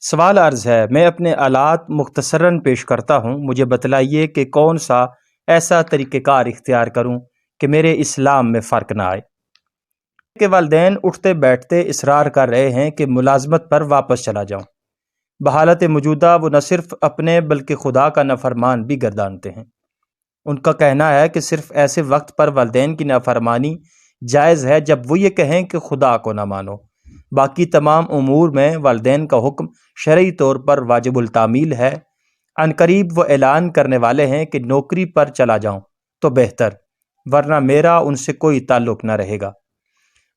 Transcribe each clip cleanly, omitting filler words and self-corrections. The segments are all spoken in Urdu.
سوال عرض ہے، میں اپنے آلات مختصراً پیش کرتا ہوں، مجھے بتلائیے کہ کون سا ایسا طریقہ کار اختیار کروں کہ میرے اسلام میں فرق نہ آئے۔ کہ والدین اٹھتے بیٹھتے اصرار کر رہے ہیں کہ ملازمت پر واپس چلا جاؤں۔ بحالت موجودہ وہ نہ صرف اپنے بلکہ خدا کا نافرمان بھی گردانتے ہیں۔ ان کا کہنا ہے کہ صرف ایسے وقت پر والدین کی نافرمانی جائز ہے جب وہ یہ کہیں کہ خدا کو نہ مانو، باقی تمام امور میں والدین کا حکم شرعی طور پر واجب التعمیل ہے۔ عنقریب وہ اعلان کرنے والے ہیں کہ نوکری پر چلا جاؤں تو بہتر، ورنہ میرا ان سے کوئی تعلق نہ رہے گا۔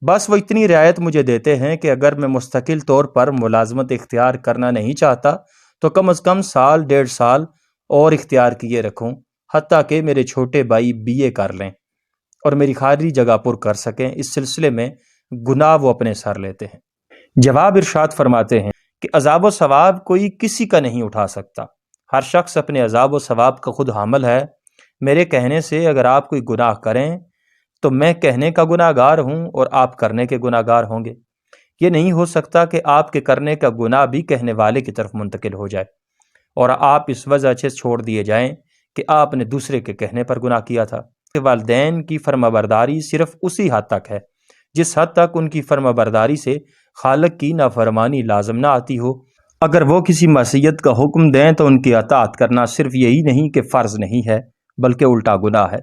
بس وہ اتنی رعایت مجھے دیتے ہیں کہ اگر میں مستقل طور پر ملازمت اختیار کرنا نہیں چاہتا تو کم از کم سال ڈیڑھ سال اور اختیار کیے رکھوں، حتیٰ کہ میرے چھوٹے بھائی BA کر لیں اور میری خالی جگہ پر کر سکیں۔ اس سلسلے میں گناہ وہ اپنے سر لیتے ہیں۔ جواب ارشاد فرماتے ہیں کہ عذاب و ثواب کوئی کسی کا نہیں اٹھا سکتا، ہر شخص اپنے عذاب و ثواب کا خود حامل ہے۔ میرے کہنے سے اگر آپ کوئی گناہ کریں تو میں کہنے کا گناہ گار ہوں اور آپ کرنے کے گناہ گار ہوں گے۔ یہ نہیں ہو سکتا کہ آپ کے کرنے کا گناہ بھی کہنے والے کی طرف منتقل ہو جائے اور آپ اس وجہ سے چھوڑ دیے جائیں کہ آپ نے دوسرے کے کہنے پر گناہ کیا تھا۔ والدین کی فرمانبرداری صرف اسی حد تک ہے جس حد تک ان کی فرمانبرداری سے خالق کی نافرمانی لازم نہ آتی ہو۔ اگر وہ کسی معصیت کا حکم دیں تو ان کی اطاعت کرنا صرف یہی نہیں کہ فرض نہیں ہے بلکہ الٹا گناہ ہے۔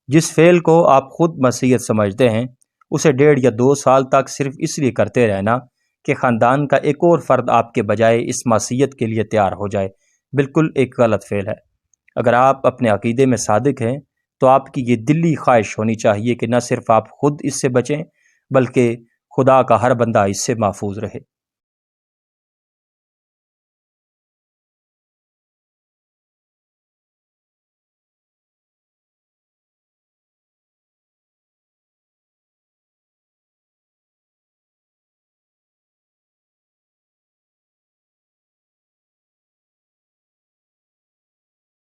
جس فعل کو آپ خود معصیت سمجھتے ہیں اسے 1.5 یا 2 سال تک صرف اس لیے کرتے رہنا کہ خاندان کا ایک اور فرد آپ کے بجائے اس معصیت کے لیے تیار ہو جائے، بالکل ایک غلط فعل ہے۔ اگر آپ اپنے عقیدے میں صادق ہیں تو آپ کی یہ دلی خواہش ہونی چاہیے کہ نہ صرف آپ خود اس سے بچیں بلکہ خدا کا ہر بندہ اس سے محفوظ رہے۔